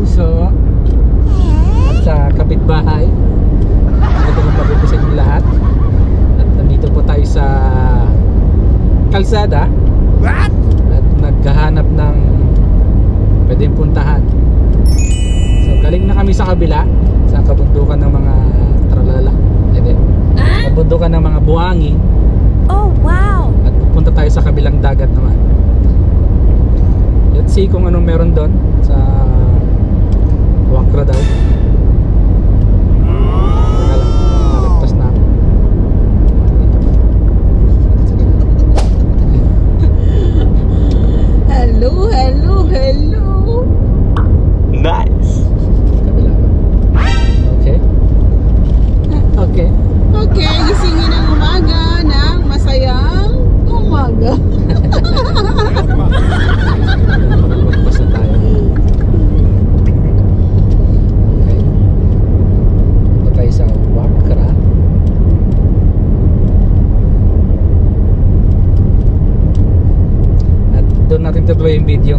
bunso at sa kapitbahay. Ito ng gabi po sa inyo lahat. At nandito po tayo sa kalsada. What? At naghahanap ng pwedeng puntahan. So galing na kami sa kabila, sa kabundukan ng mga tralala. Kabundukan ng mga buhangin. Oh wow! At pupunta tayo sa kabilang dagat naman. Let's see kung anong meron doon sa Wakra daw. Teka lang, nalagpas na ako. Hello, hello, hello! Nice! Kabila ba? Okay. Okay. Okay, gisingin ang umaga ng masayang umaga. Magpas na tayo. Okay. Punta tayo sa Wakra. At doon natin tutuloy yung video.